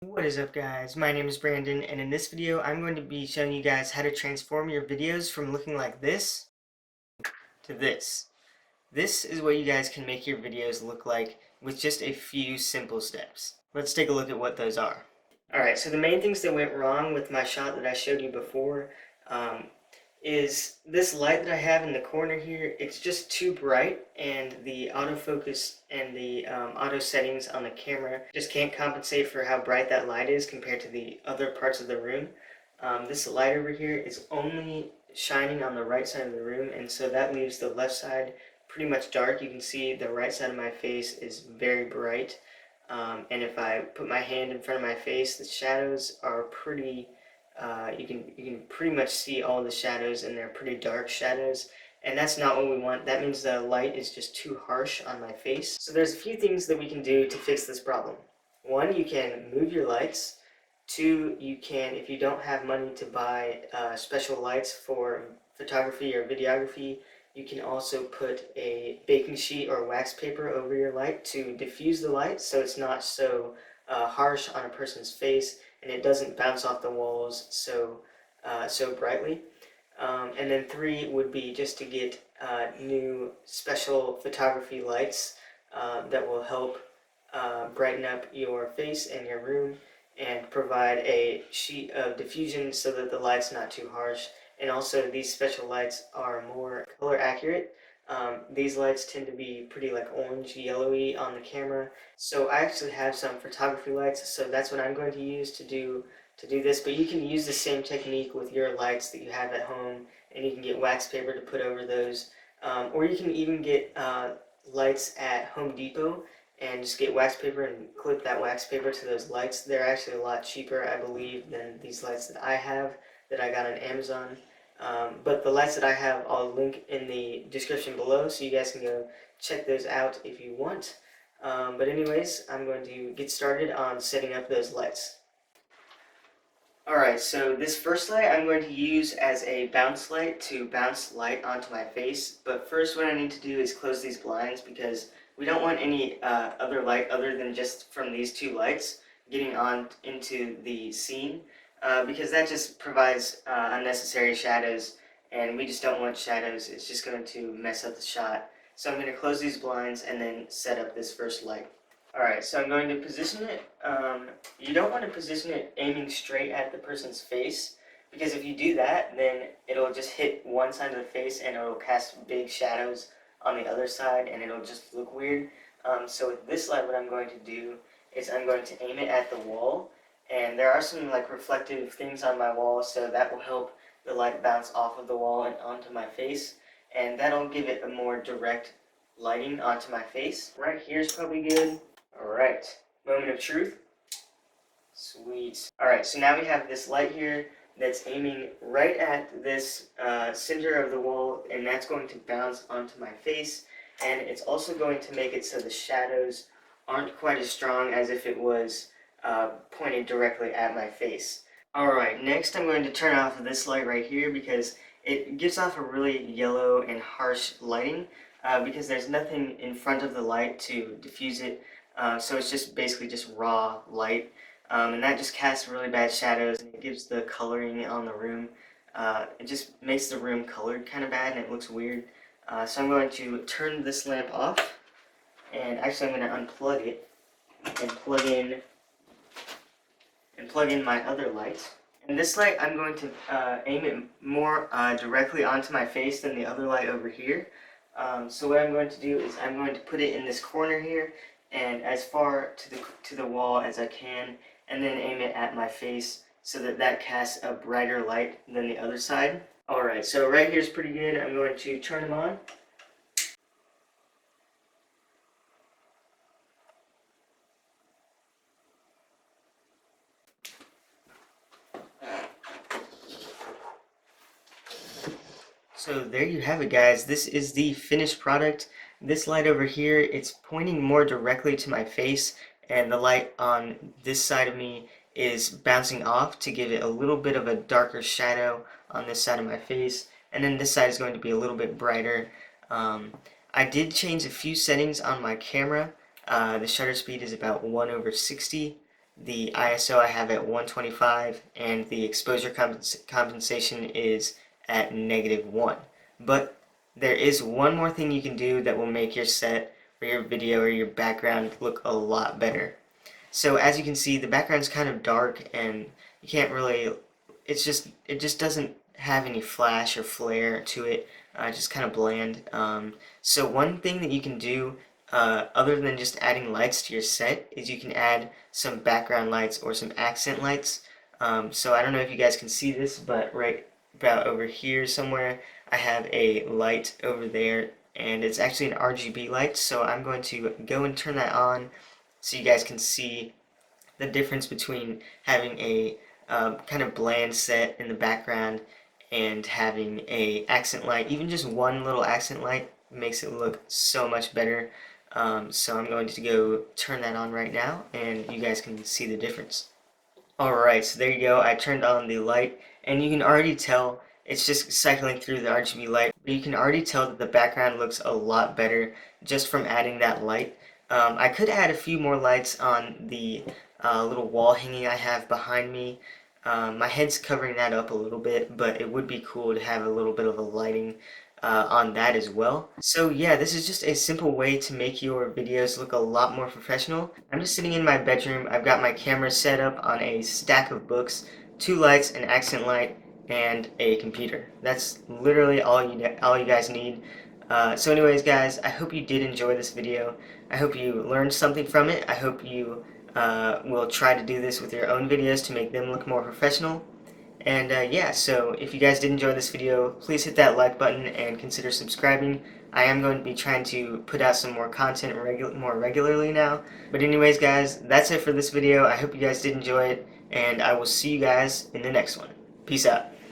What is up, guys? My name is Brandon, and in this video I'm going to be showing you guys how to transform your videos from looking like this to this. This is what you guys can make your videos look like with just a few simple steps. Let's take a look at what those are. Alright, so the main things that went wrong with my shot that I showed you before um, is this light that I have in the corner here. It's just too bright, and the autofocus and the auto settings on the camera just can't compensate for how bright that light is compared to the other parts of the room. This light over here is only shining on the right side of the room, and so that leaves the left side pretty much dark. You can see the right side of my face is very bright, and if I put my hand in front of my face, the shadows are pretty you can pretty much see all the shadows, and they're pretty dark shadows, and that's not what we want. That means the light is just too harsh on my face. So there's a few things that we can do to fix this problem. One, you can move your lights. Two, you can, if you don't have money to buy special lights for photography or videography, you can also put a baking sheet or wax paper over your light to diffuse the light so it's not so harsh on a person's face, and it doesn't bounce off the walls so brightly. And then three would be just to get new special photography lights that will help brighten up your face and your room and provide a sheet of diffusion so that the light's not too harsh. And also, these special lights are more color accurate. These lights tend to be pretty like orange yellowy on the camera, so I actually have some photography lights, so that's what I'm going to use to do this. But you can use the same technique with your lights that you have at home, and you can get wax paper to put over those, or you can even get lights at Home Depot and just get wax paper and clip that wax paper to those lights. They're actually a lot cheaper, I believe, than these lights that I have that I got on Amazon. But the lights that I have, I'll link in the description below, so you guys can go check those out if you want. But anyways, I'm going to get started on setting up those lights. Alright, so this first light I'm going to use as a bounce light to bounce light onto my face. But first what I need to do is close these blinds, because we don't want any other light other than just from these two lights getting on into the scene, because that just provides unnecessary shadows, and we just don't want shadows. It's just going to mess up the shot. So I'm going to close these blinds and then set up this first light. Alright, so I'm going to position it. You don't want to position it aiming straight at the person's face, because if you do that, then it'll just hit one side of the face and it'll cast big shadows on the other side, and it'll just look weird. So with this light, what I'm going to do is I'm going to aim it at the wall, and there are some like reflective things on my wall, so that will help the light bounce off of the wall and onto my face, and that'll give it a more direct lighting onto my face. Right here is probably good. Alright, moment of truth. Sweet. Alright, so now we have this light here that's aiming right at this center of the wall, and that's going to bounce onto my face, and it's also going to make it so the shadows aren't quite as strong as if it was pointed directly at my face. Alright, next I'm going to turn off this light right here, because it gives off a really yellow and harsh lighting, because there's nothing in front of the light to diffuse it. So it's just basically just raw light, and that just casts really bad shadows, and it gives the coloring on the room. It just makes the room colored kind of bad, and it looks weird. So I'm going to turn this lamp off, and actually I'm going to unplug it and plug in my other light. And this light, I'm going to aim it more directly onto my face than the other light over here. So what I'm going to do is I'm going to put it in this corner here, and as far to the wall as I can, and then aim it at my face so that that casts a brighter light than the other side. Alright, so right here is pretty good. I'm going to turn them on. So there you have it, guys. This is the finished product. This light over here, it's pointing more directly to my face, and the light on this side of me is bouncing off to give it a little bit of a darker shadow on this side of my face, and then this side is going to be a little bit brighter. I did change a few settings on my camera. The shutter speed is about 1/60. the ISO I have at 125, and the exposure compensation is at -1. But there is one more thing you can do that will make your set or your video or your background look a lot better. So as you can see, the background's kind of dark and you can't really, it just doesn't have any flash or flare to it, just kind of bland. So one thing that you can do, other than just adding lights to your set, is you can add some background lights or some accent lights. So I don't know if you guys can see this, but right about over here somewhere, I have a light over there, and it's actually an RGB light, so I'm going to go and turn that on so you guys can see the difference between having a kind of bland set in the background and having a accent light. Even just one little accent light makes it look so much better. So I'm going to go turn that on right now, and you guys can see the difference. Alright, so there you go. I turned on the light, and you can already tell it's just cycling through the RGB light, but you can already tell that the background looks a lot better just from adding that light. I could add a few more lights on the little wall hanging I have behind me. My head's covering that up a little bit, but it would be cool to have a little bit of a lighting on that as well. So yeah, this is just a simple way to make your videos look a lot more professional. I'm just sitting in my bedroom. I've got my camera set up on a stack of books, two lights, an accent light, and a computer. That's literally all you guys need. So anyways, guys, I hope you did enjoy this video. I hope you learned something from it. I hope you will try to do this with your own videos to make them look more professional. And yeah, so if you guys did enjoy this video, please hit that like button and consider subscribing. I am going to be trying to put out some more content more regularly now. But anyways, guys, that's it for this video. I hope you guys did enjoy it, and I will see you guys in the next one. Peace out.